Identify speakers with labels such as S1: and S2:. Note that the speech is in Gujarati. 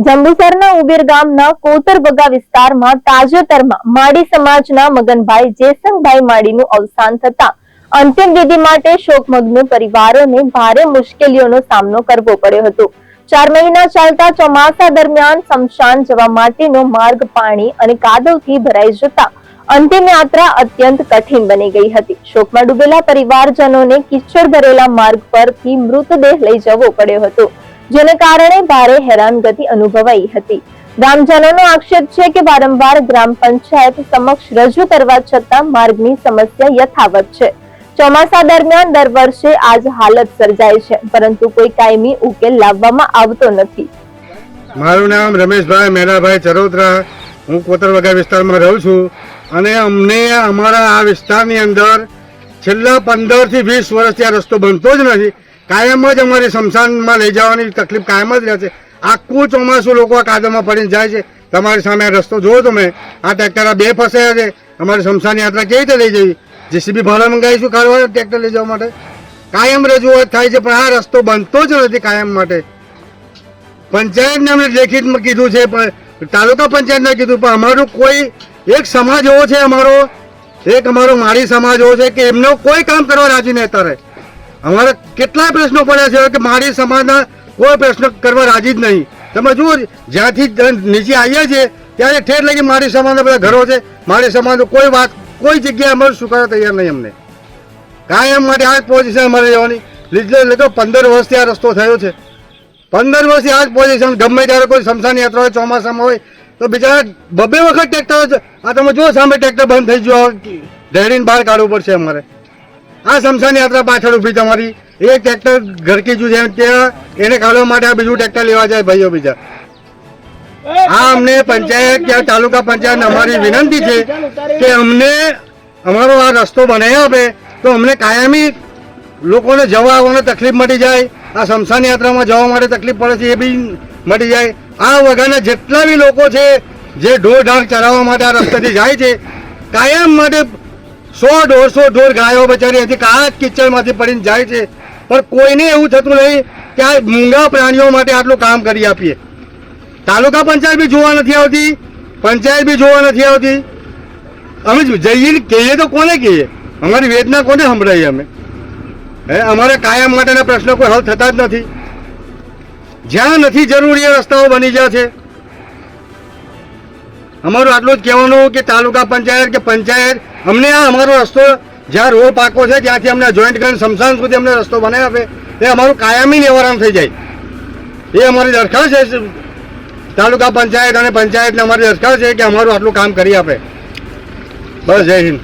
S1: જંબુસરના ઉબેર ગામના કોતરબગા વિસ્તારમાં તાજેતરમાં માડી સમાજના મગનભાઈ જેસંગભાઈ માડીનું અવસાન થતા અંતિમ વિધિ માટે શોકમગ્ન પરિવારોને ભારે મુશ્કેલીઓનો સામનો કરવો પડ્યો હતો। 4 મહિના ચાલતા ચોમાસા દરમિયાન સ્મશાન જવા માટેનો માર્ગ પાણી અને કાદવથી ભરાઈ જતા અંતિમ યાત્રા અત્યંત કઠિન બની ગઈ હતી। શોકમાં ડૂબેલા પરિવારજનોને કિચડ ભરેલા માર્ગ પરથી મૃતદેહ લઈ જવો પડ્યો હતો, જેને કારણે ભારે હેરાનગતિ અનુભવાઈ હતી। ગ્રામજનોનો આક્ષેપ છે કે વારંવાર ગ્રામ પંચાયત સમક્ષ રજૂ કરવા છતાં માર્ગની સમસ્યા યથાવત છે। ચોમાસા દરમિયાન દર વર્ષે આ જ હાલત સર્જાય છે, પરંતુ કોઈ કાયમી ઉકેલ લાવવામાં આવતો નથી।
S2: મારું નામ રમેશભાઈ મેરાભાઈ ચરોતરા, હું કોતરબગા વિસ્તારમાં રહું છું અને અમને અમારા આ વિસ્તારની અંદર છેલ્લા 15 થી 20 વર્ષથી આ રસ્તો બનતો જ નથી। કાયમ જ અમારી સ્મશાનમાં લઈ જવાની તકલીફ કાયમ જ રહે છે। આખું ચોમાસું લોકો આ કાદવમાં પડીને જાય છે। તમારી સામે આ રસ્તો જોવો તમે, આ ટ્રેક્ટર આ 2 ફસાયા છે। અમારી સ્મશાન યાત્રા કેવી રીતે લઈ જવી? જેસીબી ભાડા મંગાવીશું કાઢવા ટ્રેક્ટર લઈ જવા માટે? કાયમ રજૂઆત થાય છે, પણ આ રસ્તો બનતો જ નથી કાયમ માટે। પંચાયતને અમને લેખિતમાં કીધું છે, પણ તાલુકા પંચાયતને કીધું, પણ અમારું કોઈ એક સમાજ એવો છે, અમારો માળી સમાજ એવો છે કે એમનો કોઈ કામ કરવા રાજી નહીં અત્યારે। અમારે કેટલાય પ્રશ્નો પડ્યા છે કે માળી સમાજના કોઈ પ્રશ્ન કરવા રાજી જ નહીં। તમે જુઓ, જ્યાંથી નીચે આવીએ છીએ ત્યારે ઠેર લગી માળી સમાજના બધા ઘરો છે। માળી સમાજનું કોઈ જગ્યાએ અમારું સ્વીકારવા તૈયાર નહીં। અમને કાયમ માટે આ જ પોઝિશન અમારે રહેવાની। લીધે તો 15 વર્ષથી આ રસ્તો થયો છે। 15 વર્ષથી આ જ પોઝિશન। ગમે ત્યારે કોઈ સ્મશાન યાત્રા હોય, ચોમાસામાં હોય તો બિચારા 2 વખત ટ્રેક્ટર, આ તમે જુઓ સામે ટ્રેક્ટર બંધ થઈ ગયો, ધેડીને બહાર કાઢવું પડશે અમારે। આ સ્મશાન યાત્રા પાછળ ઊભી તમારી એક ટ્રેક્ટર ઘરકી જુ જેમ ત્યાં એને કાઢવા માટે આ બીજું ટ્રેક્ટર લેવા જાય ભાઈઓ બીજા। આ અમને પંચાયત કે તાલુકા પંચાયતને અમારી વિનંતી છે કે અમને અમારો આ રસ્તો બનાવી આપે તો અમને કાયમી લોકોને જવા આવવાની તકલીફ મટી જાય। આ સ્મશાન યાત્રામાં જવા માટે તકલીફ પડે છે એ બી મટી જાય। આ વગરના જેટલા બી લોકો છે જે ઢોર ઢાંક ચરાવવા માટે આ રસ્તાથી જાય છે, કાયમ માટે 100-150 ઢોર ગાયો બચારી હતી આ કિચડમાંથી પડીને જાય છે, પણ કોઈને એવું થતું નહીં કે આ મૂંગા પ્રાણીઓ માટે આટલું કામ કરી આપીએ। તાલુકા પંચાયત બી જોવા નથી આવતી, પંચાયત બી જોવા નથી આવતી। અમે જઈએ કહીએ તો કોને કહીએ? અમારી વેદના કોને સંભળાવીએ અમે? અમારે કાયમ માટેના પ્રશ્નો કોઈ હલ થતા જ નથી। જ્યાં નથી જરૂરી એ રસ્તાઓ બની ગયા છે। અમારું આટલું જ કહેવાનું કે તાલુકા પંચાયત કે પંચાયત અમને આ અમારો રસ્તો જ્યાં રોડ પાકો છે ત્યાંથી અમને જોઈન્ટ કરીને સ્મશાન સુધી અમને રસ્તો બનાવી આપે, એ અમારું કાયમી નિવારણ થઈ જાય, એ અમારી દરખાસ્ત છે। તાલુકા પંચાયત અને પંચાયતને અમારી દરખાસ્ત છે કે અમારું આટલું કામ કરી આપે। બસ, જય હિન્દ।